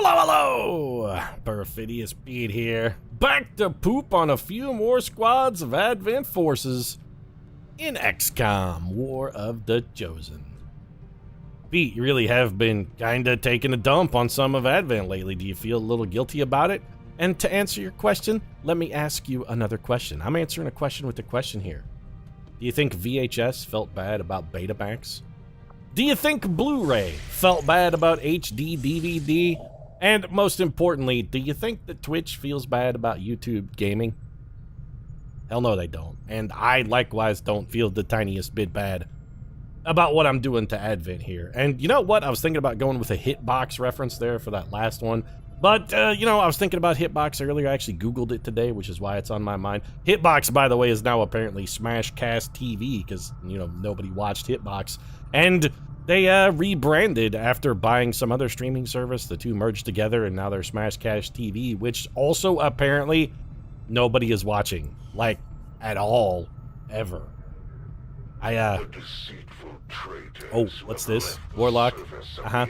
Hello, hello! Perfidious Pete here. Back to poop on a few more squads of Advent forces in XCOM, War of the Chosen. Pete, you really have been kinda taking a dump on some of Advent lately. Do you feel a little guilty about it? And to answer your question, let me ask you another question. I'm answering a question with a question here. Do you think VHS felt bad about Betamax? Do you think Blu-ray felt bad about HD DVD? And most importantly, do you think that Twitch feels bad about YouTube gaming? Hell no, they don't. And I likewise don't feel the tiniest bit bad about what I'm doing to Advent here. And you know what? I was thinking about going with a hitbox reference there for that last one. But, you know, I was thinking about hitbox earlier. I actually Googled it today, which is why it's on my mind. Hitbox, by the way, is now apparently Smashcast TV, because, you know, nobody watched Hitbox. And they rebranded after buying some other streaming service. The two merged together, and now they're Smashcast TV, which also apparently nobody is watching. Like, at all. Ever. Oh, what's this? Warlock? Uh-huh.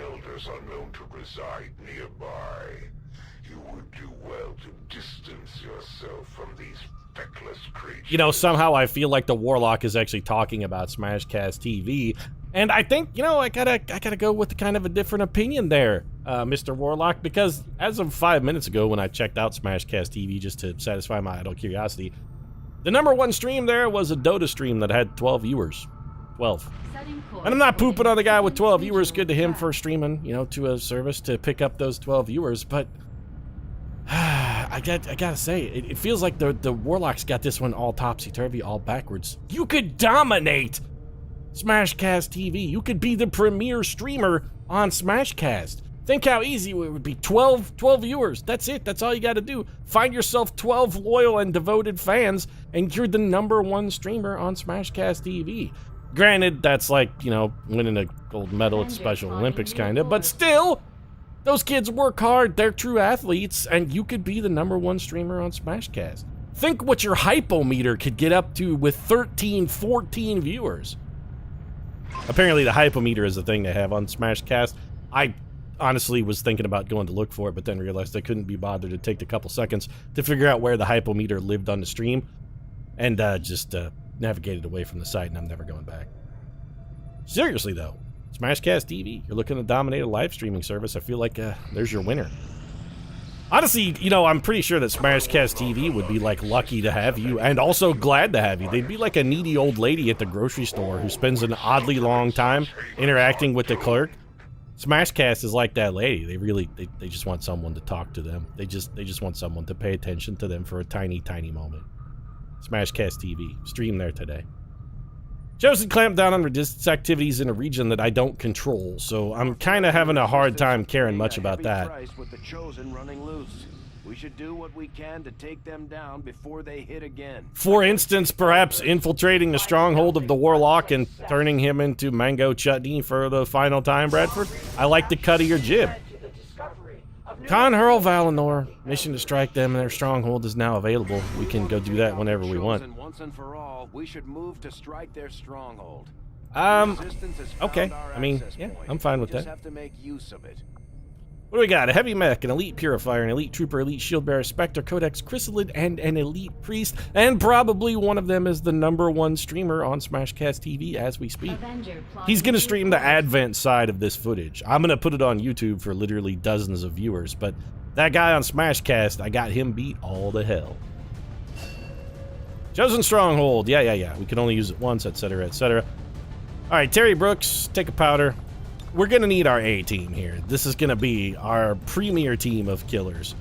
You know, somehow I feel like the Warlock is actually talking about Smashcast TV, and I think, you know, I gotta go with kind of a different opinion there, Mr. Warlock, because as of 5 minutes ago when I checked out Smashcast TV just to satisfy my idle curiosity, the #1 stream there was a Dota stream that had 12 viewers. 12. And I'm not pooping on the guy with 12 viewers. Good to him for streaming, you know, to a service to pick up those 12 viewers, but I gotta say, it feels like the Warlock's got this one all topsy-turvy, all backwards. You could dominate Smashcast TV. You could be the premier streamer on Smashcast. Think how easy it would be. 12 viewers. That's it. That's all you gotta do. Find yourself 12 loyal and devoted fans, and you're the #1 streamer on Smashcast TV. Granted, that's like, you know, winning a gold medal at Special Olympics kinda, but still, those kids work hard, they're true athletes, and you could be the #1 streamer on Smashcast. Think what your hypometer could get up to with 13, 14 viewers. Apparently the hypometer is a thing they have on Smashcast. I honestly was thinking about going to look for it, but then realized I couldn't be bothered to take a couple seconds to figure out where the hypometer lived on the stream, and just navigated away from the site, and I'm never going back. Seriously though, Smashcast TV, you're looking to dominate a live streaming service, I feel like there's your winner. Honestly, you know, I'm pretty sure that Smashcast TV would be like lucky to have you, and also glad to have you. They'd be like a needy old lady at the grocery store who spends an oddly long time interacting with the clerk. Smashcast is like that lady. They just want someone to talk to them. They just want someone to pay attention to them for a tiny, tiny moment. Smashcast TV. Stream there today. Chosen clamped down on resistance activities in a region that I don't control, so I'm kind of having a hard time caring much about that. With the Chosen running loose. We should do what we can to take them down before they hit again. For instance, perhaps infiltrating the stronghold of the Warlock and turning him into mango chutney for the final time, Bradford? I like the cut of your jib. Con Hurl Valinor. Mission to strike them and their stronghold is now available. We can go do that whenever we want. Once and for all, we should move to strike their stronghold. Okay. I mean, yeah, I'm fine with that. Have to make use of it. What do we got? A heavy mech, an elite purifier, an elite trooper, elite shield bearer, specter, codex, chrysalid, and an elite priest. And probably one of them is the #1 streamer on Smashcast TV as we speak. He's gonna stream the Advent side of this footage. I'm gonna put it on YouTube for literally dozens of viewers, but that guy on Smashcast, I got him beat all to hell. Chosen stronghold. Yeah. We can only use it once, etc., etc. Alright, Terry Brooks, take a powder. We're gonna need our A-team here. This is gonna be our premier team of killers.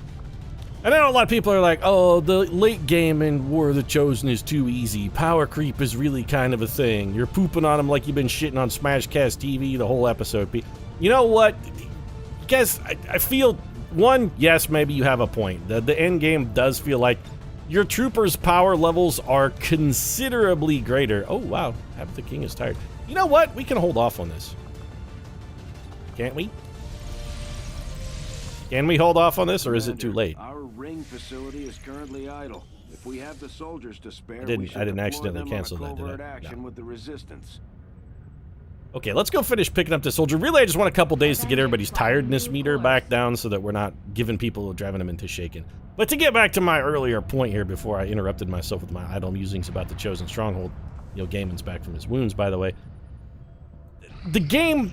And I know a lot of people are like, oh, the late game in War of the Chosen is too easy. Power creep is really kind of a thing. You're pooping on them like you've been shitting on Smashcast TV the whole episode. You know what? Guys, I feel, one, yes, maybe you have a point. The end game does feel like your troopers' power levels are considerably greater. Oh, wow. Half the king is tired. You know what? We can hold off on this. Can't we? Can we hold off on this, or is it too late? Our ring facility is currently idle. If we have the soldiers to spare, I didn't accidentally cancel that, did I? action with the resistance. Okay, let's go finish picking up this soldier. Really, I just want a couple days to get everybody's tiredness meter back down so that we're not giving people, driving them into shaking. But to get back to my earlier point here before I interrupted myself with my idle musings about the Chosen Stronghold, you know, Gaiman's back from his wounds, by the way. The game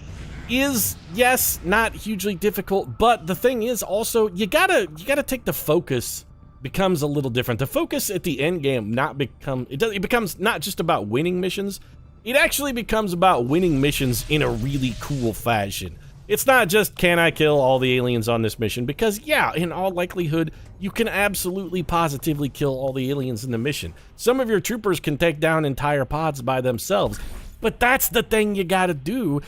is, yes, not hugely difficult, but the thing is also, you gotta take the focus becomes a little different. The focus at the end game it becomes not just about winning missions. It actually becomes about winning missions in a really cool fashion. It's not just, can I kill all the aliens on this mission? Because, yeah, in all likelihood, you can absolutely positively kill all the aliens in the mission. Some of your troopers can take down entire pods by themselves, but that's the thing you gotta do.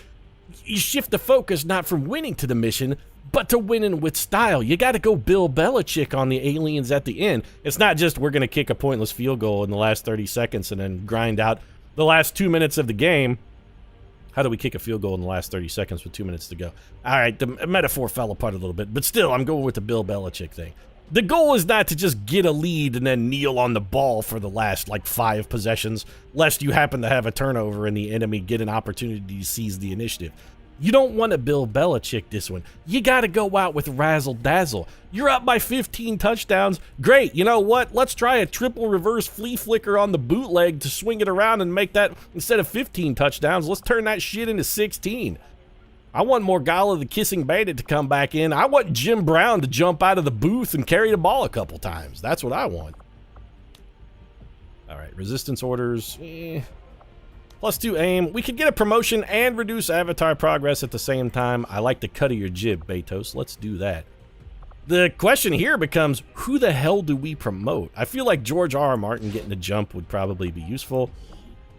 You shift the focus not from winning to the mission, but to winning with style. You gotta go Bill Belichick on the aliens at the end. It's not just, we're gonna kick a pointless field goal in the last 30 seconds and then grind out the last 2 minutes of the game. How do we kick a field goal in the last 30 seconds with 2 minutes to go? All right, the metaphor fell apart a little bit, but still, I'm going with the Bill Belichick thing. The goal is not to just get a lead and then kneel on the ball for the last, like, 5 possessions, lest you happen to have a turnover and the enemy get an opportunity to seize the initiative. You don't want to Bill Belichick this one. You got to go out with razzle dazzle. You're up by 15 touchdowns. Great. You know what? Let's try a triple reverse flea flicker on the bootleg to swing it around and make that, instead of 15 touchdowns, let's turn that shit into 16. I want Morgalla the Kissing Bandit to come back in. I want Jim Brown to jump out of the booth and carry the ball a couple times. That's what I want. All right, resistance orders. +2 aim. We could get a promotion and reduce avatar progress at the same time. I like the cut of your jib, Betos. Let's do that. The question here becomes, who the hell do we promote? I feel like George R.R. Martin getting a jump would probably be useful.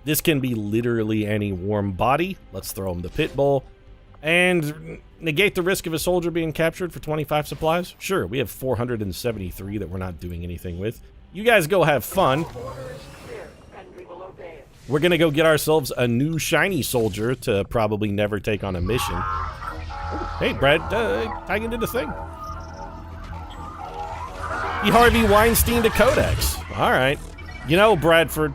This can be literally any warm body. Let's throw him the pit bull. And negate the risk of a soldier being captured for 25 supplies? Sure, we have 473 that we're not doing anything with. You guys go have fun. We're gonna go get ourselves a new shiny soldier to probably never take on a mission. Hey, Brad, Tigan did a thing. He Harvey Weinstein to Codex. All right. You know, Bradford,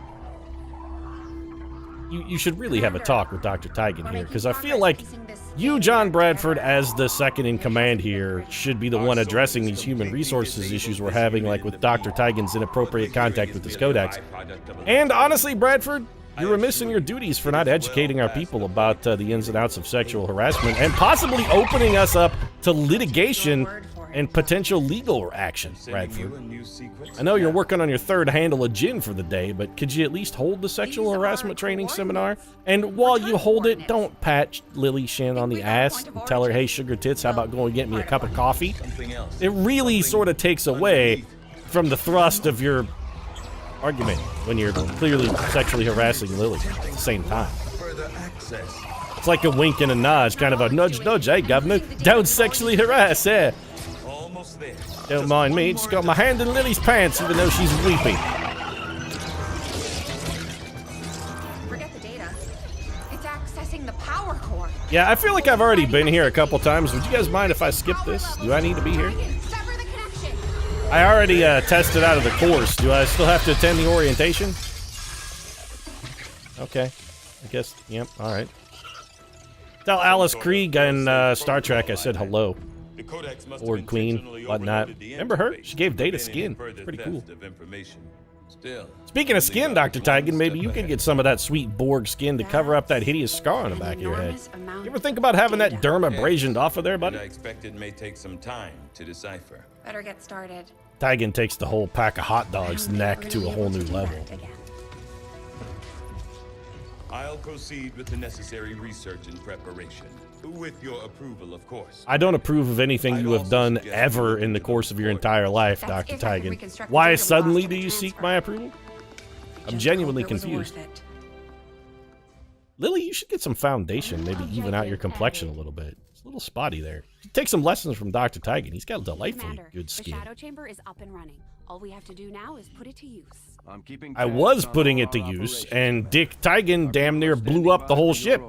you should really have a talk with Dr. Tigan here, because I feel like you, John Bradford, as the second in command here, should be the one addressing these human resources issues we're having, like with Dr. Tigan's inappropriate contact with this Codex. And honestly, Bradford, you're remiss in your duties for not educating our people about the ins and outs of sexual harassment and possibly opening us up to litigation and potential legal action, Bradford. I know you're working on your 3rd handle of gin for the day, but could you at least hold the sexual harassment training seminar? And while you hold it, don't pat Lily Shen on the ass and tell her, hey, sugar tits, how about going and get me a cup of coffee? It really sort of takes away from the thrust of your argument when you're clearly sexually harassing Lily at the same time. It's like a wink and a nudge, kind of a nudge, nudge, hey, governor, don't sexually harass, eh? Don't mind me, just got my hand in Lily's pants even though she's weeping. Forget the data. It's accessing the power core. Yeah, I feel like I've already been here a couple times. Would you guys mind if I skip this? Do I need to be here? Sever the connection. I already tested out of the course. Do I still have to attend the orientation? Okay. I guess, yep, alright. Tell Alice Krieg and Star Trek I said hello. Lord Queen, whatnot. Remember her? She gave Data skin. It's pretty cool. Speaking of skin, Dr. Tigan, maybe you could get some of that sweet Borg skin to cover up that hideous scar on the back of your head. You ever think about having that derm abrasioned off of there, buddy? I expect it may take some time to decipher. Better get started. Tigan takes the whole pack of hot dogs neck to a whole new level. I'll proceed with the necessary research and preparation. With your approval, of course. I don't approve of anything you have done ever in the course of your entire life, Dr. Tigan. Why suddenly do you seek my approval? I'm genuinely confused. Lily, you should get some foundation, maybe even out your complexion a little bit. It's a little spotty there. Take some lessons from Dr. Tigan. He's got a delightfully good skin. The shadow chamber is up and running. All we have to do now is put it to use. I was putting it to use, and Dick Tigan damn near blew up the whole ship.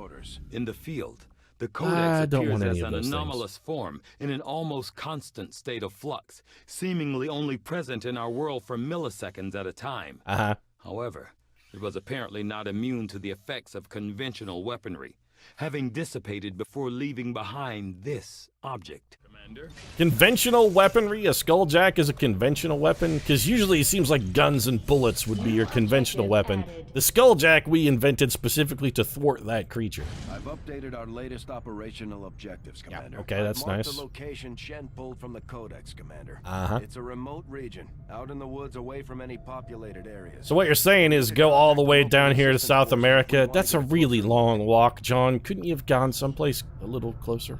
In the field, the Codex don't appears want any as of an those anomalous form in an almost constant state of flux, seemingly only present in our world for milliseconds at a time. However, it was apparently not immune to the effects of conventional weaponry. having dissipated before leaving behind this object. Commander? Conventional weaponry? A skulljack is a conventional weapon? Because usually it seems like guns and bullets would be your conventional weapon. The skulljack we invented specifically to thwart that creature. I've updated our latest operational objectives, Commander. Okay, that's I've marked nice. the location Shen pulled from the Codex, Commander. Uh-huh. It's a remote region, out in the woods away from any populated areas. So what you're saying is go all the way down here to South America? That's a really long walk, John. Couldn't you have gone someplace a little closer?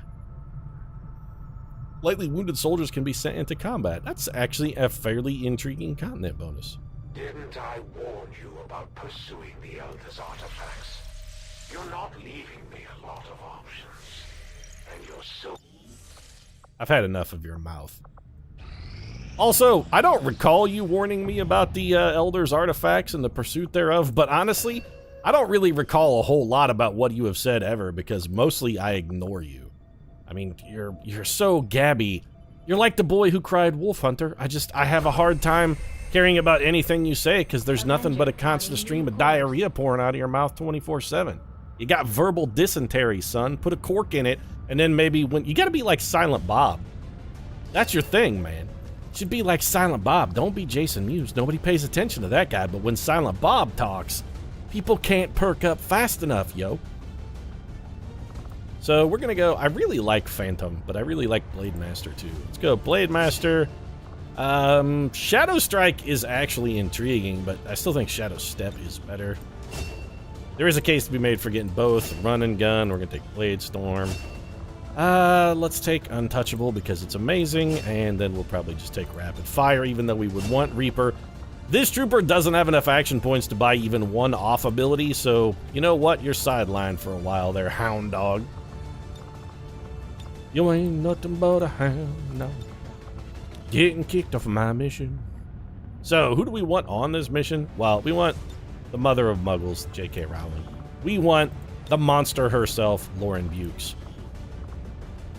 Lightly wounded soldiers can be sent into combat. That's actually a fairly intriguing content bonus. Didn't I warn you about pursuing the Elder's artifacts? You're not leaving me a lot of options. And you're so... I've had enough of your mouth. Also, I don't recall you warning me about the Elder's artifacts and the pursuit thereof, but honestly, I don't really recall a whole lot about what you have said ever, because mostly I ignore you. I mean, you're so gabby. You're like the boy who cried wolf hunter. I have a hard time caring about anything you say because there's nothing but a constant stream of diarrhea pouring out of your mouth 24/7. You got verbal dysentery, son. Put a cork in it, and then maybe when... You gotta be like Silent Bob. That's your thing, man. You should be like Silent Bob. Don't be Jason Mewes. Nobody pays attention to that guy, but when Silent Bob talks, people can't perk up fast enough, yo. So we're gonna go... I really like Phantom, but I really like Blade Master too. Let's go Blade Master. Shadow Strike is actually intriguing, but I still think Shadow Step is better. There is a case to be made for getting both. Run and gun. We're gonna take Blade Storm. Let's take Untouchable because it's amazing, and then we'll probably just take Rapid Fire, even though we would want Reaper. This trooper doesn't have enough action points to buy even one off ability, so you know what? You're sidelined for a while there, Hound Dog. You ain't nothing but a hound dog. Getting kicked off of my mission. So, who do we want on this mission? Well, we want the mother of muggles, J.K. Rowling. We want the monster herself, Lauren Bukes.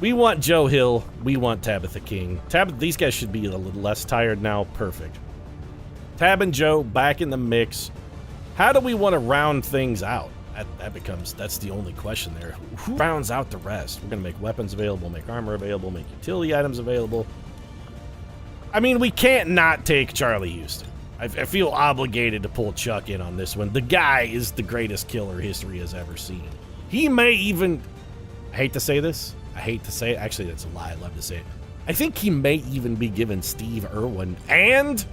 We want Joe Hill. We want Tabitha King. These guys should be a little less tired now. Perfect. Tab and Joe back in the mix. How do we want to round things out? That's the only question there. Who rounds out the rest? We're going to make weapons available, make armor available, make utility items available. I mean, we can't not take Charlie Houston. I feel obligated to pull Chuck in on this one. The guy is the greatest killer history has ever seen. He may even... I hate to say this. I hate to say it. Actually, that's a lie. I'd love to say it. I think he may even be given Steve Irwin and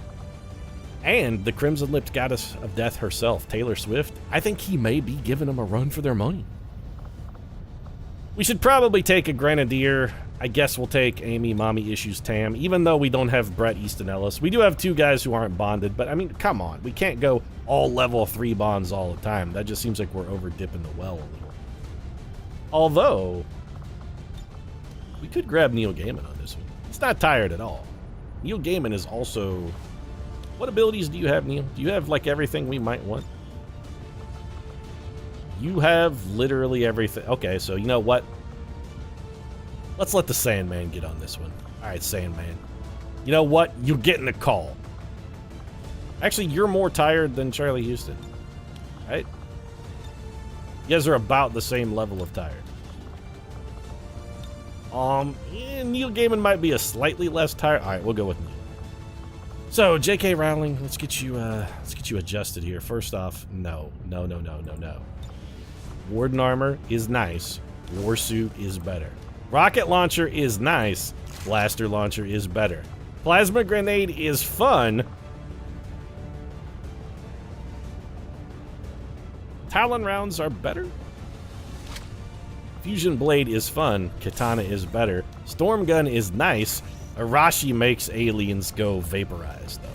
the Crimson-Lipped Goddess of Death herself, Taylor Swift. I think he may be giving them a run for their money. We should probably take a Grenadier. I guess we'll take Amy Mommy Issues Tam, even though we don't have Brett Easton Ellis. We do have two guys who aren't bonded, but I mean, come on. We can't go all level 3 bonds all the time. That just seems like we're over dipping the well a little. Although, we could grab Neil Gaiman on this one. He's not tired at all. Neil Gaiman is also... What abilities do you have, Neil? Do you have, like, everything we might want? You have literally everything. Okay, so you know what? Let's let the Sandman get on this one. Alright, Sandman. You know what? You're getting a call. Actually, you're more tired than Charlie Houston. Right? You guys are about the same level of tired. Neil Gaiman might be a slightly less tired. Alright, we'll go with Neil. So, J.K. Rowling, let's get you adjusted here. First off, no. Warden armor is nice. Warsuit is better. Rocket launcher is nice. Blaster launcher is better. Plasma grenade is fun. Talon rounds are better. Fusion blade is fun. Katana is better. Storm gun is nice. Arashi makes aliens go vaporized, though.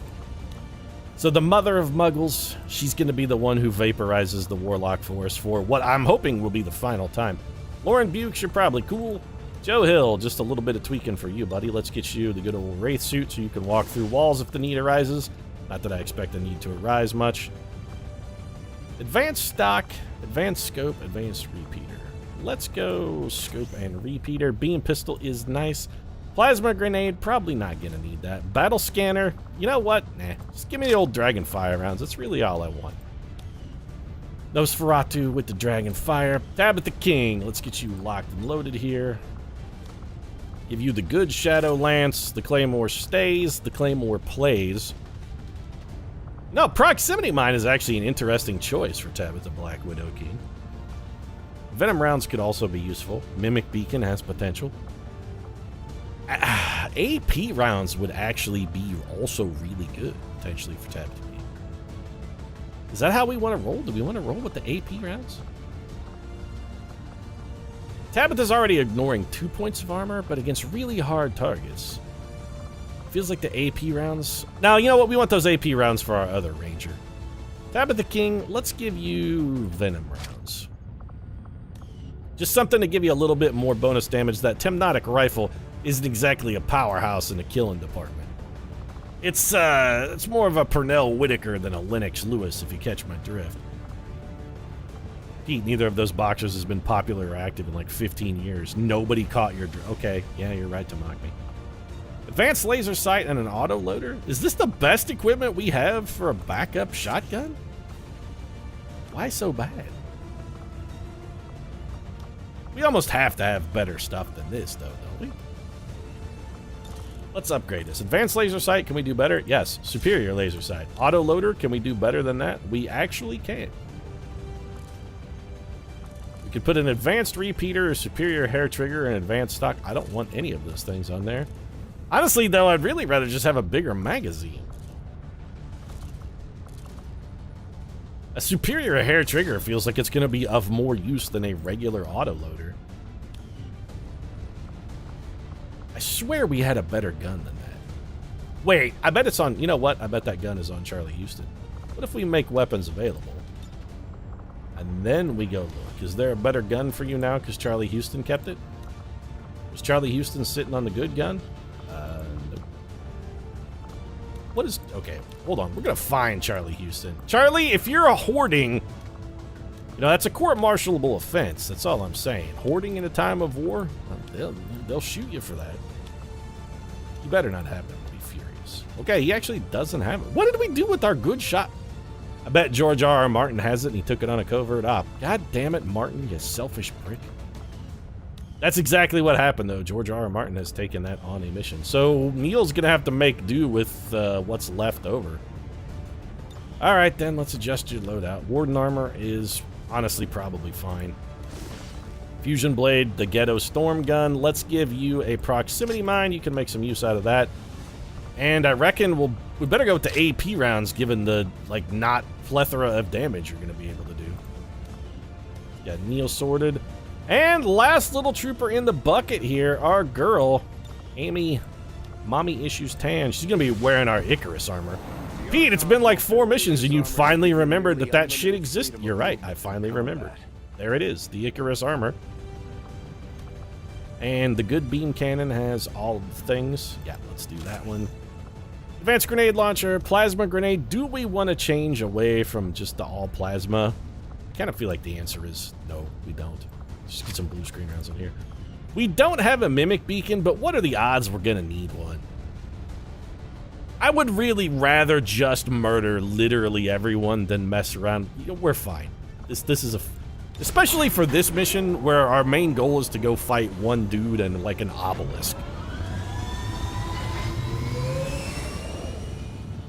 So the mother of muggles, she's going to be the one who vaporizes the Warlock Force for what I'm hoping will be the final time. Lauren Bukes, you're probably cool. Joe Hill, just a little bit of tweaking for you, buddy. Let's get you the good old Wraith suit so you can walk through walls if the need arises. Not that I expect the need to arise much. Advanced stock, advanced scope, advanced repeater. Let's go scope and repeater. Beam pistol is nice. Plasma grenade, probably not gonna need that. Battle scanner, you know what? Nah, just give me the old Dragon Fire rounds. That's really all I want. Nosferatu with the Dragon Fire. Tabitha King, let's get you locked and loaded here. Give you the good Shadow Lance. The Claymore stays. The Claymore plays. No, Proximity Mine is actually an interesting choice for Tabitha Black Widow King. Venom rounds could also be useful. Mimic Beacon has potential. AP rounds would actually be also really good, potentially, for Tabitha King. Is that how we want to roll? Do we want to roll with the AP rounds? Tabitha's already ignoring 2 points of armor, but against really hard targets. Feels like the AP rounds... Now, you know what? We want those AP rounds for our other ranger. Tabitha King, let's give you Venom rounds. Just something to give you a little bit more bonus damage. That Temnotic rifle isn't exactly a powerhouse in the killing department. It's more of a Pernell Whitaker than a Lennox Lewis, if you catch my drift. Pete, neither of those boxers has been popular or active in like 15 years. Nobody caught your drift. Okay, yeah, you're right to mock me. Advanced laser sight and an auto loader? Is this the best equipment we have for a backup shotgun? Why so bad? We almost have to have better stuff than this, though, don't we? Let's upgrade this. Advanced laser sight, can we do better? Yes. Superior laser sight. Auto loader, can we do better than that? We actually can. We could put an advanced repeater, a superior hair trigger, and advanced stock. I don't want any of those things on there. Honestly, though, I'd really rather just have a bigger magazine. A superior hair trigger feels like it's going to be of more use than a regular autoloader. I swear we had a better gun than that. Wait, I bet it's on... You know what? I bet that gun is on Charlie Houston. What if we make weapons available? And then we go look. Is there a better gun for you now because Charlie Houston kept it? Was Charlie Houston sitting on the good gun? Nope. What is... Okay, hold on. We're going to find Charlie Houston. Charlie, if you're a hoarding... You know, that's a court-martialable offense. That's all I'm saying. Hoarding in a time of war? They'll shoot you for that. You better not have them to be furious. Okay, he actually doesn't have it. What did we do with our good shot? I bet George R.R. Martin has it and he took it on a covert op. God damn it, Martin, you selfish prick. That's exactly what happened, though. George R.R. Martin has taken that on a mission. So Neil's going to have to make do with what's left over. All right, then. Let's adjust your loadout. Warden armor is honestly probably fine. Fusion blade, the ghetto storm gun. Let's give you a proximity mine. You can make some use out of that. And I reckon we better go with the AP rounds, given the, like, not plethora of damage you're going to be able to do. Got Neil sorted. And last little trooper in the bucket here, our girl, Amy Mommy Issues Tan. She's going to be wearing our Icarus armor. Pete, it's been like 4 missions and you finally remembered that shit exists. You're right, I finally remembered. There it is, the Icarus armor. And the good beam cannon has all of the things. Yeah, let's do that one. Advanced grenade launcher, plasma grenade. Do we want to change away from just the all plasma? I kind of feel like the answer is no, we don't. Just get some blue screen rounds in here. We don't have a mimic beacon, but what are the odds we're gonna need one? I would really rather just murder literally everyone than mess around. You know, we're fine. This is a... Especially for this mission, where our main goal is to go fight one dude and like an obelisk.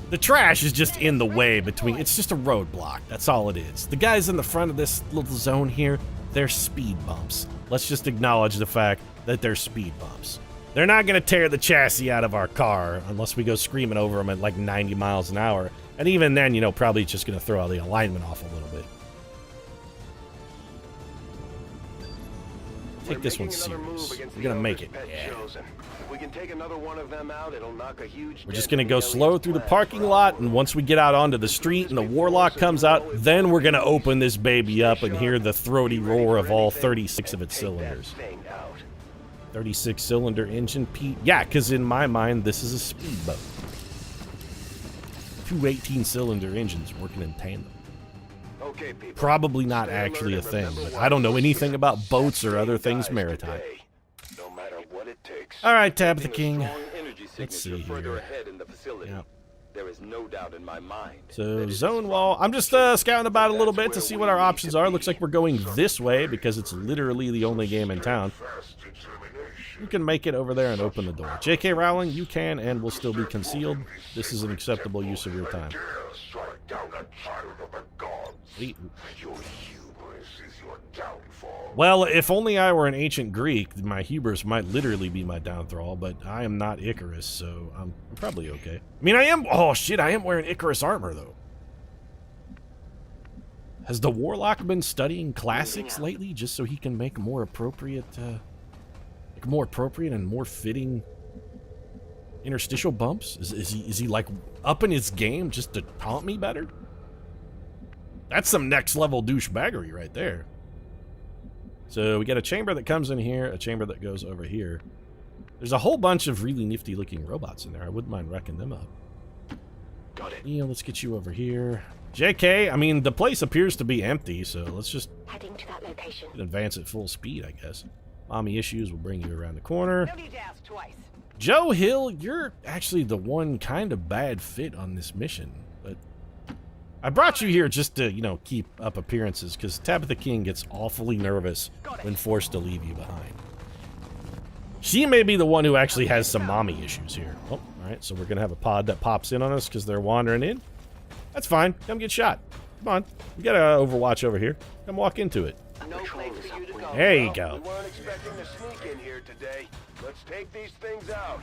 The trash is just in the way between... It's just a roadblock. That's all it is. The guys in the front of this little zone here, they're speed bumps. Let's just acknowledge the fact that they're speed bumps. They're not going to tear the chassis out of our car unless we go screaming over them at like 90 miles an hour. And even then, you know, probably just going to throw the alignment off a little bit. Take this one serious. We're going to make it. Yeah. We can take another one of them out, it'll knock a huge... We're just going to go slow through the parking lot, and once we get out onto the street and the Warlock comes out, then we're going to open this baby up and hear the throaty roar of all 36 of its cylinders. 36-cylinder engine, Pete? Yeah, because in my mind, this is a speedboat. 2 18-cylinder engines working in tandem. Okay, people. Probably not actually a thing, but I don't know anything about boats or other things maritime. No matter what it takes. All right, Tabitha King. Let's see here. Yeah. There is no doubt in my mind. So, zone wall. I'm just scouting about a little bit to see what our options are. Looks like we're going this way because it's literally the only game in town. You can make it over there and open the door. J.K. Rowling, you can and will still be concealed. This is an acceptable use of your time. Well, if only I were an ancient Greek, my hubris might literally be my downfall, but I am not Icarus, so I'm probably okay. I mean, I am... Oh, shit, I am wearing Icarus armor, though. Has the Warlock been studying classics lately just so he can make more appropriate, and more fitting interstitial bumps? Is he like upping his game just to taunt me better? That's some next level douchebaggery right there. So we got a chamber that comes in here, a chamber that goes over here. There's a whole bunch of really nifty looking robots in there. I wouldn't mind wrecking them up. Got it. Neil, let's get you over here. JK, I mean, the place appears to be empty, so let's just Heading to that location. advance at full speed, I guess. Mommy issues will bring you around the corner. No need to ask twice. Joe Hill, you're actually the one kind of bad fit on this mission, but I brought you here just to, you know, keep up appearances, because Tabitha King gets awfully nervous when forced to leave you behind. She may be the one who actually has some mommy issues here. Oh, alright, so we're going to have a pod that pops in on us because they're wandering in. That's fine. Come get shot. Come on. We got an Overwatch over here. Come walk into it. No place for you to go. There you go. We weren't expecting to sneak in here today. Let's take these things out.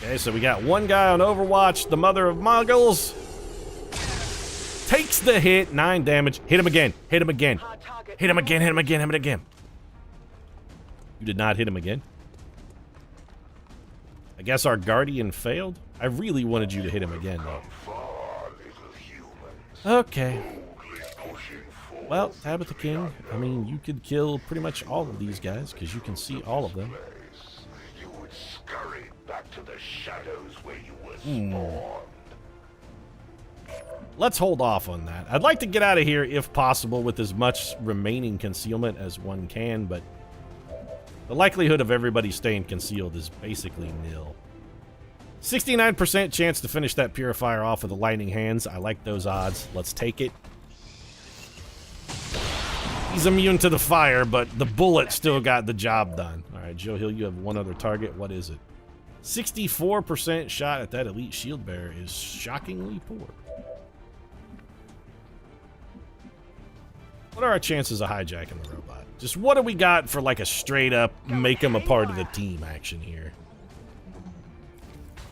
Okay, so we got one guy on Overwatch, the mother of Mongols. Takes the hit, 9 damage. Hit him again. Hit him again. Hit him again, hit him again, hit him again. You did not hit him again. I guess our Guardian failed. I really wanted you to hit him again, though. Okay. Well, Tabitha King, I mean, you could kill pretty much all of these guys, because you can see all of them. You would scurry back to the shadows where you were spawned. Let's hold off on that. I'd like to get out of here, if possible, with as much remaining concealment as one can, but the likelihood of everybody staying concealed is basically nil. 69% chance to finish that purifier off with the lightning hands. I like those odds. Let's take it. He's immune to the fire, but the bullet still got the job done. All right, Joe Hill, you have one other target. What is it? 64% shot at that elite shield bearer is shockingly poor. What are our chances of hijacking the robot? Just what do we got for like a straight up make him a part of the team action here?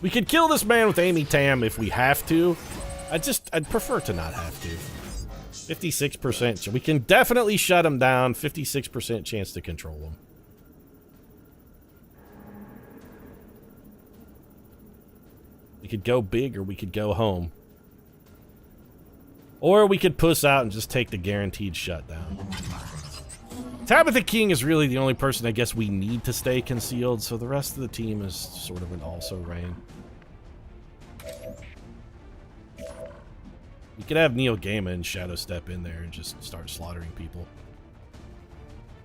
We could kill this man with Amy Tam if we have to. I'd prefer to not have to. 56%. We can definitely shut him down. 56% chance to control him. We could go big or we could go home. Or we could puss out and just take the guaranteed shutdown. Tabitha King is really the only person I guess we need to stay concealed, so the rest of the team is sort of an also-ran. We could have Neil Gaiman Shadow Step in there and just start slaughtering people.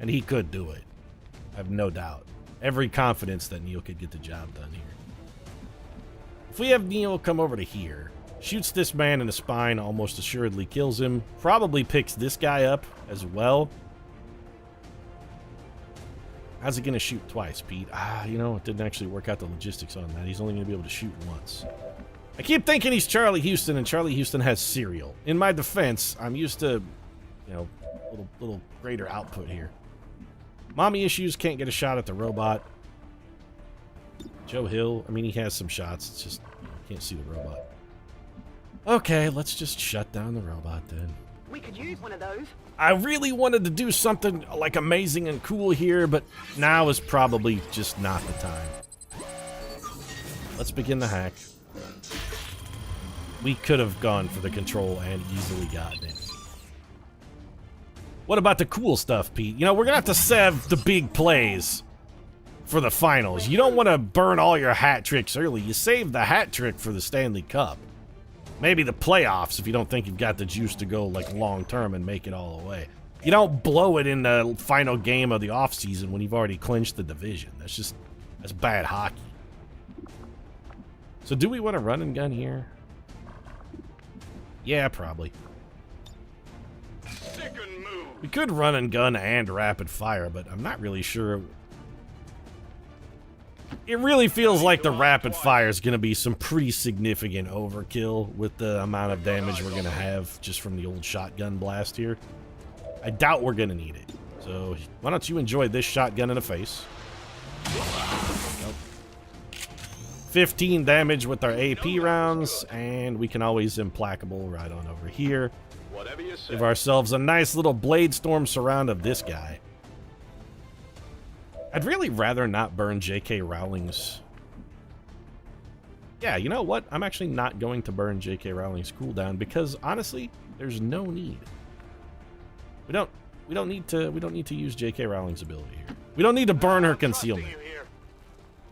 And he could do it. I have no doubt. Every confidence that Neil could get the job done here. If we have Neil come over to here, shoots this man in the spine, almost assuredly kills him, probably picks this guy up as well. How's he going to shoot twice, Pete? You know, it didn't actually work out the logistics on that. He's only going to be able to shoot once. I keep thinking he's Charlie Houston, and Charlie Houston has cereal. In my defense, I'm used to, you know, little greater output here. Mommy issues, can't get a shot at the robot. Joe Hill, I mean, he has some shots. It's just, you know, can't see the robot. Okay, let's just shut down the robot then. We could use one of those. I really wanted to do something like amazing and cool here, but now is probably just not the time. Let's begin the hack. We could have gone for the control and easily gotten it. What about the cool stuff, Pete? You know, we're gonna have to save the big plays for the finals. You don't want to burn all your hat tricks early. You save the hat trick for the Stanley Cup. Maybe the playoffs if you don't think you've got the juice to go like long term and make it all the way. You don't blow it in the final game of the offseason when you've already clinched the division. That's bad hockey. So do we want to run and gun here? Yeah, probably. Stick and move. We could run and gun and rapid fire, but I'm not really sure. It really feels like the rapid fire is going to be some pretty significant overkill with the amount of damage we're going to have just from the old shotgun blast here. I doubt we're going to need it. So why don't you enjoy this shotgun in the face? Nope. 15 damage with our AP rounds, and we can always implacable right on over here. Whatever you say. Give ourselves a nice little blade storm surround of this guy. I'd really rather not burn J.K. Rowling's... Yeah, you know what? I'm actually not going to burn J.K. Rowling's cooldown because honestly, there's no need. We don't need to use J.K. Rowling's ability here. We don't need to burn her concealment.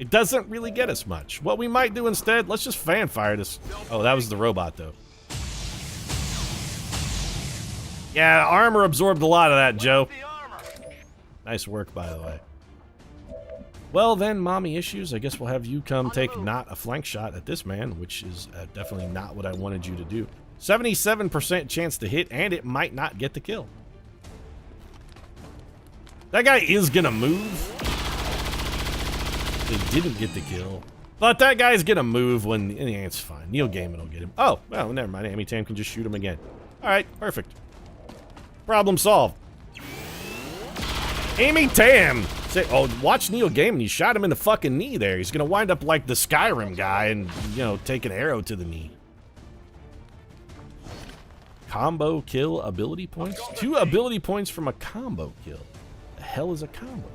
It doesn't really get us much. What we might do instead, let's just fan fire this. Oh, that was the robot though. Yeah, armor absorbed a lot of that, Joe. Nice work, by the way. Well then, mommy issues, I guess we'll have you come take not a flank shot at this man, which is definitely not what I wanted you to do. 77% chance to hit, and it might not get the kill. That guy is gonna move. He didn't get the kill. But that guy's gonna move when... it's fine. Neil Gaiman will get him. Oh, well, never mind. Amy Tam can just shoot him again. Alright, perfect. Problem solved. Amy Tam! Say, oh, watch Neil Gaiman. He shot him in the fucking knee there. He's gonna wind up like the Skyrim guy and, you know, take an arrow to the knee. Combo kill ability points? 2 ability points from a combo kill. The hell is a combo kill?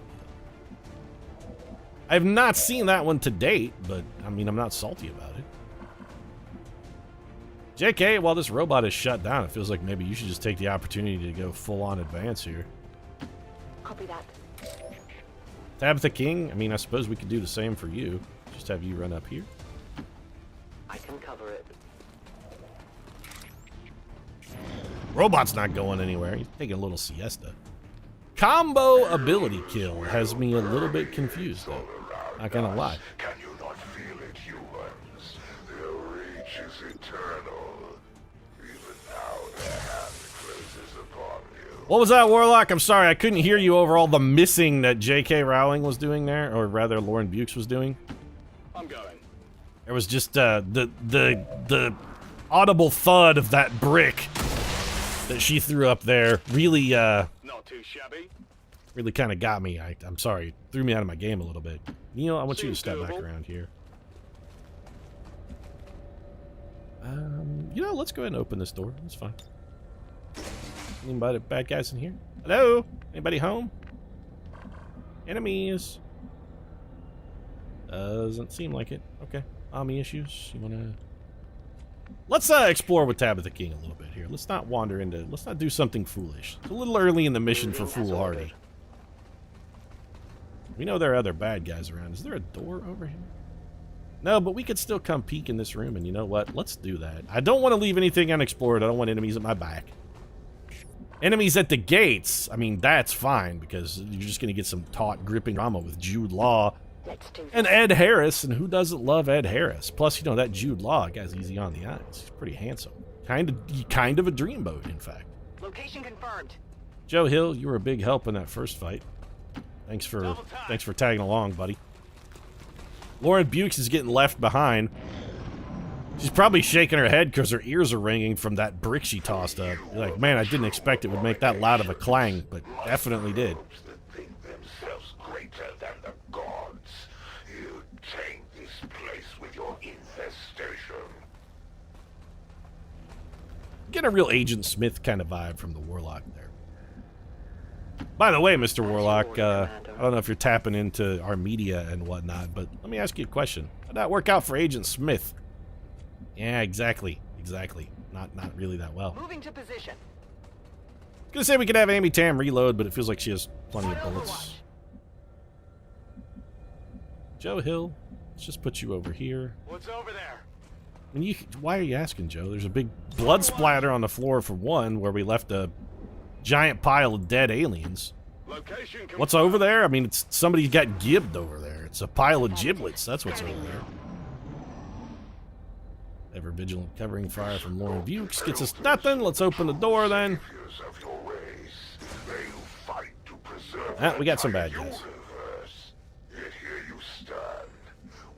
I've not seen that one to date, but, I mean, I'm not salty about it. JK, while this robot is shut down, it feels like maybe you should just take the opportunity to go full-on advance here. Copy that. Tabitha King, I mean, I suppose we could do the same for you. Just have you run up here. I can cover it. Robot's not going anywhere. He's taking a little siesta. Combo ability kill has me a little bit confused, though. Not gonna lie. Can you not feel it, humans? Their reach is eternal. Even now, their hand closes upon you. What was that, Warlock? I'm sorry, I couldn't hear you over all the missing that J.K. Rowling was doing there, or rather, Lauren Bukes was doing. I'm going. There was just the audible thud of that brick that she threw up there. Really, Not too shabby. really kind of got me. I'm sorry, threw me out of my game a little bit. Neil, I want you to step back around here. You know, let's go ahead and open this door. That's fine. Anybody bad guys in here? Hello? Anybody home? Enemies? Doesn't seem like it. Okay. Mommy issues. You wanna... Let's explore with Tabitha King a little bit here. Let's not wander into... Let's not do something foolish. It's a little early in the mission for foolhardy. We know there are other bad guys around. Is there a door over here? No, but we could still come peek in this room, and you know what? Let's do that. I don't want to leave anything unexplored. I don't want enemies at my back. Enemies at the gates, I mean, that's fine, because you're just going to get some taut, gripping drama with Jude Law and Ed Harris, and who doesn't love Ed Harris? Plus, you know, that Jude Law guy's easy on the eyes. He's pretty handsome. Kind of a dreamboat, in fact. Location confirmed. Joe Hill, you were a big help in that first fight. Thanks for tagging along, buddy. Lauren Bukes is getting left behind. She's probably shaking her head because her ears are ringing from that brick she tossed up. You're like, man, I didn't expect it would make that loud of a clang, but definitely did. That think themselves greater than the gods. You taint this place with your infestation. Get a real Agent Smith kind of vibe from the Warlock there. By the way, Mr. Warlock, I don't know if you're tapping into our media and whatnot, but let me ask you a question. How'd that work out for Agent Smith? Yeah, exactly. Not really that well. Moving to position. I was gonna say we could have Amy Tam reload, but it feels like she has plenty of bullets. Joe Hill, let's just put you over here. What's over there? Why are you asking, Joe? There's a big blood splatter on the floor for one, where we left a giant pile of dead aliens. Location confirmed. What's over there? I mean, it's somebody got gibbed over there. It's a pile of giblets. That's what's over there. Ever vigilant covering fire from Lauren Bukes gets us nothing. Let's open the door then. Ah, we got some bad guys. Yet here you stand,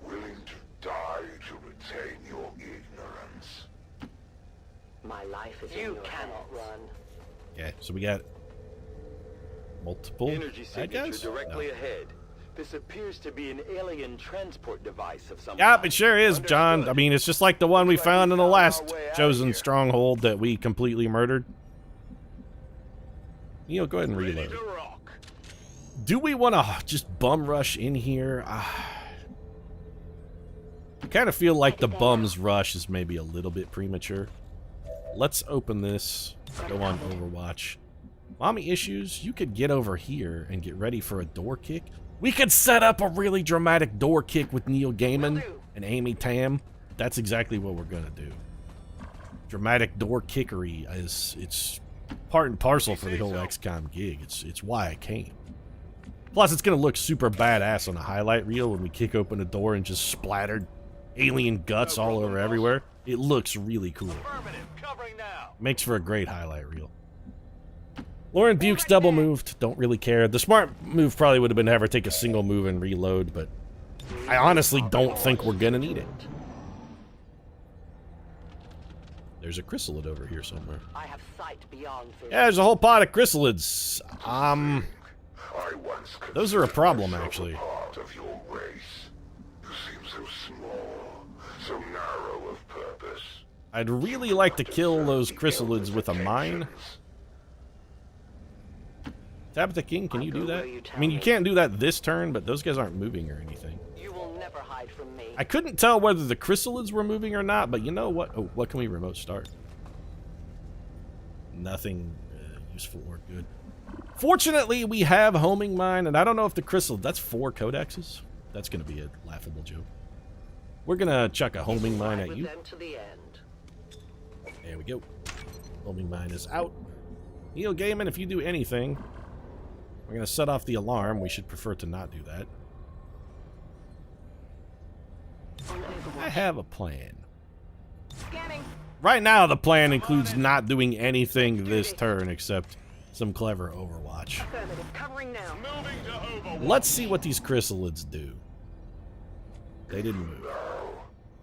willing to die to retain your ignorance. My life is in your cannot run. Okay, so we got multiple Energy bad signature guys? directly No. ahead. This appears to be an alien transport device of some Yep, kind. it sure is, John. I Understood. mean, it's just like the one we Looks like found in the we found our last way out chosen here. stronghold that we completely murdered. Neil, go ahead and Ready reload. to rock. Do we want to just bum rush in here? I kind of feel like the bums rush is maybe a little bit premature. Let's open this. Go on Overwatch. Mommy issues, you could get over here and get ready for a door kick. We could set up a really dramatic door kick with Neil Gaiman and Amy Tam. That's exactly what we're gonna do. Dramatic door kickery it's part and parcel for the whole XCOM gig. It's why I came. Plus, it's gonna look super badass on a highlight reel when we kick open a door and just splattered alien guts all over everywhere. It looks really cool. Affirmative, covering now. Makes for a great highlight reel. Lauren Bukes double moved. Don't really care. The smart move probably would have been to have her take a single move and reload, but I honestly don't think we're gonna need it. There's a chrysalid over here somewhere. I have sight beyond fear. Yeah, there's a whole pot of chrysalids. I once Those are a problem, considered actually. myself a part of your race. You seem so small, so narrow of purpose. I'd really like to kill those chrysalids with a mine. Tabitha King, can you do that? I mean, you can't do that this turn, but those guys aren't moving or anything. You will never hide from me. I couldn't tell whether the chrysalids were moving or not, but you know what? Oh, what can we remote start? Nothing useful or good. Fortunately, we have homing mine, and I don't know if the chrysalid... That's 4 codexes? That's going to be a laughable joke. We're going to chuck a homing mine at With you. them to the end. There we go. Homing mine is out. Neil Gaiman, if you do anything, we're going to set off the alarm. We should prefer to not do that. I have a plan. Scanning. Right now, the plan includes not doing anything this turn except some clever Overwatch. Affirmative, covering now. Moving to Overwatch. Let's see what these chrysalids do. They didn't move.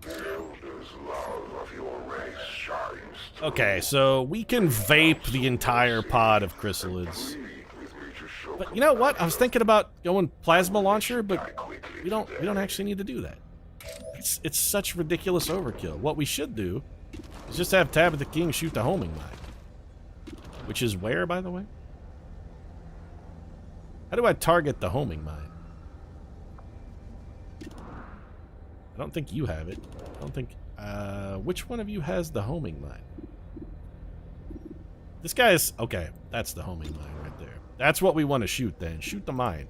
The elder's love of your race shines through. Okay, so we can vape the entire pod of chrysalids. Plead with me to show But you know what? I was thinking about going plasma launcher, but we don't actually need to do that. It's such ridiculous overkill. What we should do is just have Tabitha King shoot the homing mine. Which is where, by the way? How do I target the homing mine? I don't think you have it. I don't think... which one of you has the homing mine? This guy is... Okay, that's the homing mine right there. That's what we want to shoot then. Shoot the mine.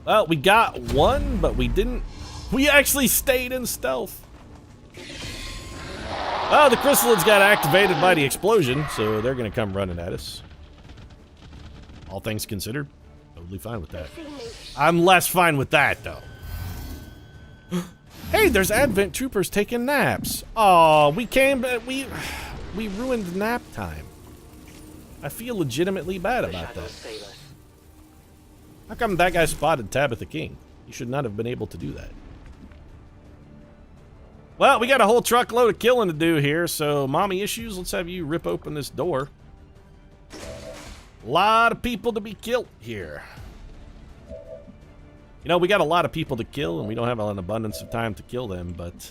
Well, we got one, but we didn't... We actually stayed in stealth. Oh, the chrysalids got activated by the explosion, so they're going to come running at us. All things considered, totally fine with that. I'm less fine with that, though. Hey, there's Advent troopers taking naps. Oh, we ruined nap time. I feel legitimately bad about that. How come that guy spotted Tabitha King? You should not have been able to do that. Well, we got a whole truckload of killing to do here, so mommy issues, let's have you rip open this door. A lot of people to be killed here. You know, we got a lot of people to kill, and we don't have an abundance of time to kill them, but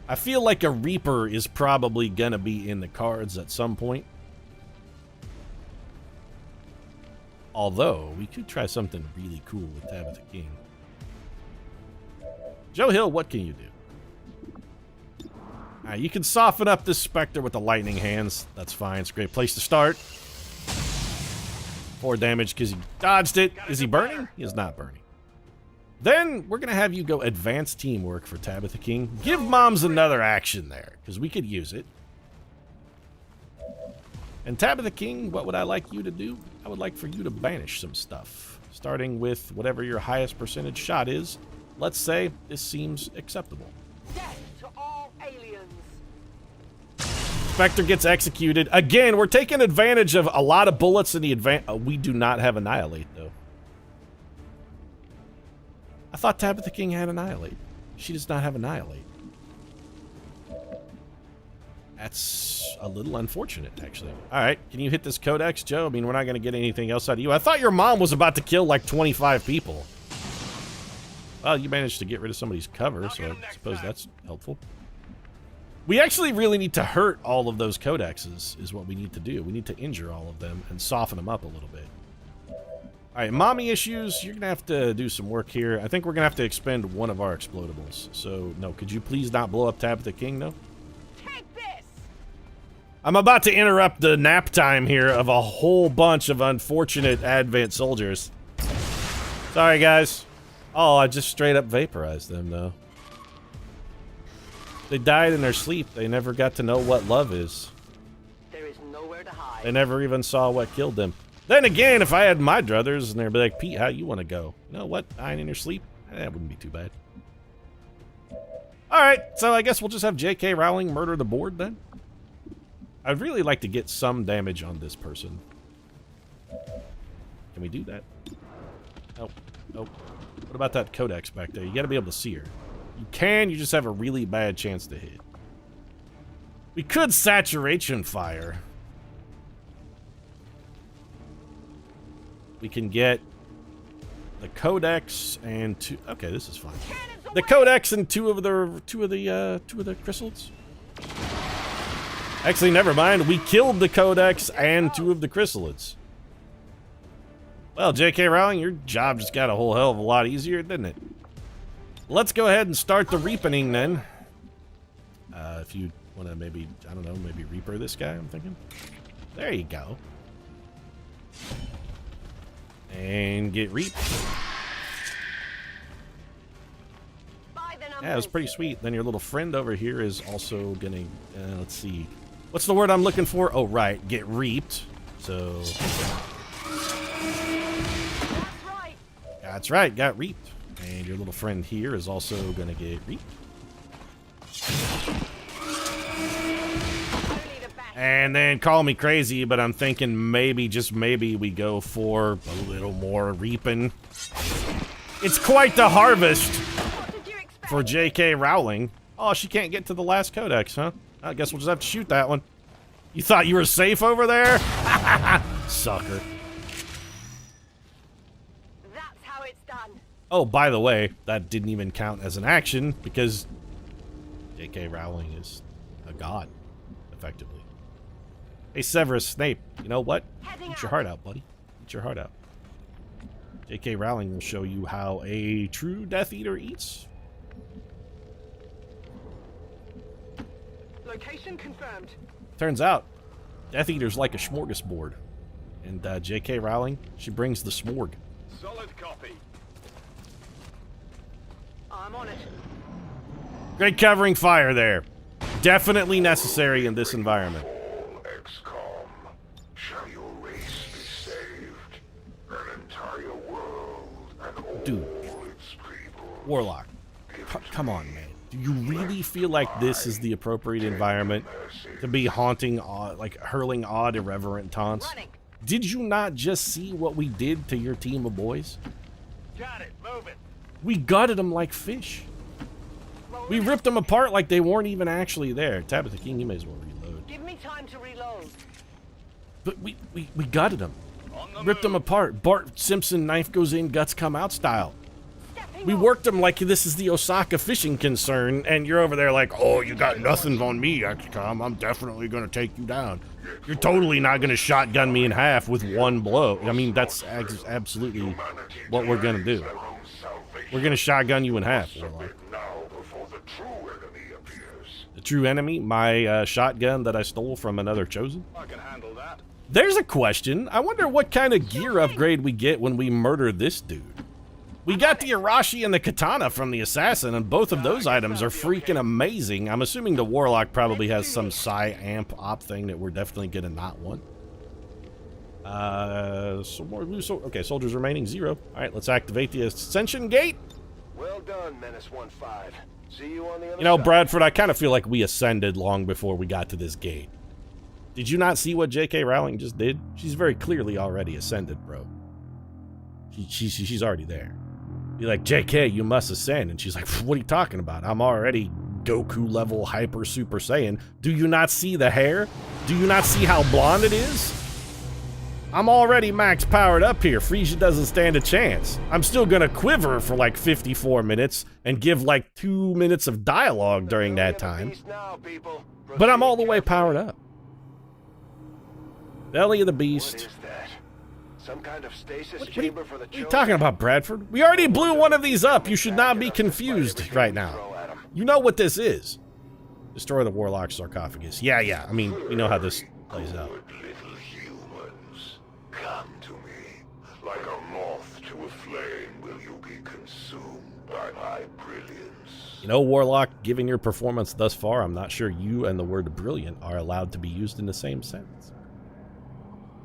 I feel like a Reaper is probably gonna be in the cards at some point. Although, we could try something really cool with Tabitha King. Joe Hill, what can you do? You can soften up this Spectre with the lightning hands. That's fine. It's a great place to start. 4 damage because he dodged it. Is he burning? He is not burning. Then we're going to have you go advanced teamwork for Tabitha King. Give moms another action there because we could use it. And Tabitha King, what would I like you to do? I would like for you to banish some stuff. starting with whatever your highest percentage shot is. Let's say this seems acceptable. Death to all aliens. Spectre gets executed. Again, we're taking advantage of a lot of bullets in the we do not have Annihilate, though. I thought Tabitha King had Annihilate. She does not have Annihilate. That's a little unfortunate, actually. All right, can you hit this Codex, Joe? I mean, we're not going to get anything else out of you. I thought your mom was about to kill like 25 people. Well, you managed to get rid of somebody's cover, so I suppose that's helpful. We actually really need to hurt all of those Codexes, is what we need to do. We need to injure all of them and soften them up a little bit. All right, mommy issues, you're going to have to do some work here. I think we're going to have to expend one of our explodables. So, no, could you please not blow up Tabitha King, though? Take this. I'm about to interrupt the nap time here of a whole bunch of unfortunate Advent soldiers. Sorry, guys. Oh, I just straight up vaporized them, though. They died in their sleep. They never got to know what love is. There is nowhere to hide. They never even saw what killed them. Then again, if I had my druthers and they'd be like, Pete, how you want to go? You know what? Dying in your sleep? That wouldn't be too bad. Alright, so I guess we'll just have J.K. Rowling murder the board then. I'd really like to get some damage on this person. Can we do that? Nope. Nope. What about that Codex back there? You gotta be able to see her. You can, you just have a really bad chance to hit. We could saturation fire. We can get the Codex and two. Okay, this is fine. The Codex and two of the chrysalids. Actually, never mind. We killed the Codex and two of the chrysalids. Well, J.K. Rowling, your job just got a whole hell of a lot easier, didn't it? Let's go ahead and start the reaping then. If you want to maybe, I don't know, maybe Reaper this guy, I'm thinking. There you go. And get reaped. Yeah, it was pretty sweet. Then your little friend over here is also gonna, let's see. What's the word I'm looking for? Oh, right, get reaped. So. That's right, got reaped. And your little friend here is also gonna get reaped. And then call me crazy, but I'm thinking maybe, just maybe, we go for a little more reaping. It's quite the harvest for J.K. Rowling. Oh, she can't get to the last Codex, huh? I guess we'll just have to shoot that one. You thought you were safe over there? Sucker. That's how it's done. Oh, by the way, that didn't even count as an action because J.K. Rowling is a god, effectively. Hey, Severus Snape, you know what? Eat your heart out, buddy. Eat your heart out. J.K. Rowling will show you how a true Death Eater eats. Location confirmed. Turns out, Death Eater's like a smorgasbord. And J.K. Rowling, she brings the smorg. Solid copy. I'm on it. Great covering fire there. Definitely necessary in this environment. XCOM, shall your race be saved? An entire world and all Dude. its people. Warlock, come on, man. Do you really feel like this is the appropriate environment to be haunting, like hurling odd, irreverent taunts? Did you not just see what we did to your team of boys? Got it. Move it. We gutted them like fish. We ripped them apart like they weren't even actually there. Tabitha King, you may as well reload. Give me time to reload. But we gutted them. Ripped them apart. Bart Simpson, knife goes in, guts come out style. We worked them like this is the Osaka fishing concern, and you're over there like, oh, you got nothing on me, XCOM. I'm definitely going to take you down. You're totally not going to shotgun me in half with one blow. I mean, that's absolutely what we're going to do. We're going to shotgun you in half, Warlock. The true enemy? My shotgun that I stole from another Chosen? I can handle that. There's a question. I wonder what kind of gear upgrade we get when we murder this dude. We got the Arashi and the Katana from the Assassin, and both of those items are freaking amazing. I'm assuming the Warlock probably has some Psi Amp op thing that we're definitely gonna not want. Okay, soldiers remaining 0. All right, let's activate the ascension gate. Well done, Menace 1-5. See you on the other You know, side. Bradford, I kind of feel like we ascended long before we got to this gate. Did you not see what J.K. Rowling just did? She's very clearly already ascended, bro. She's already there. You're like, J.K., you must ascend. And she's like, what are you talking about? I'm already Goku level hyper super saiyan. Do you not see the hair? Do you not see how blonde it is? I'm already max powered up here. Frisia doesn't stand a chance. I'm still gonna quiver for like 54 minutes and give like 2 minutes of dialogue during that time. But I'm all the way powered up. Belly of the Beast. What is that? Some kind of stasis chamber for the What are you talking about, Bradford? We already blew one of these up. You should not be confused right now. You know what this is. Destroy the Warlock sarcophagus. Yeah. I mean, you know how this plays out. Little humans, come to me. Like a moth to a flame will you be consumed by my brilliance. You know, Warlock, given your performance thus far, I'm not sure you and the word brilliant are allowed to be used in the same sentence.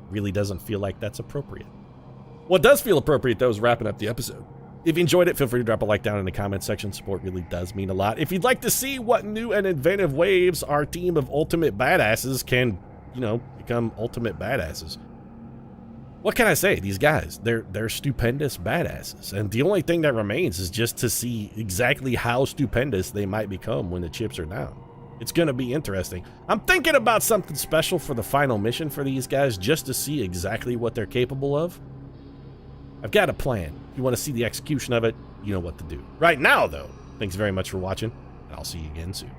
Really doesn't feel like that's appropriate. What does feel appropriate, though, is wrapping up the episode. If you enjoyed it, feel free to drop a like down in the comment section. Support really does mean a lot. If you'd like to see what new and inventive ways our team of ultimate badasses can, you know, become ultimate badasses. What can I say? These guys, they're stupendous badasses. And the only thing that remains is just to see exactly how stupendous they might become when the chips are down. It's going to be interesting. I'm thinking about something special for the final mission for these guys just to see exactly what they're capable of. I've got a plan. If you want to see the execution of it, you know what to do. Right now, though, thanks very much for watching, and I'll see you again soon.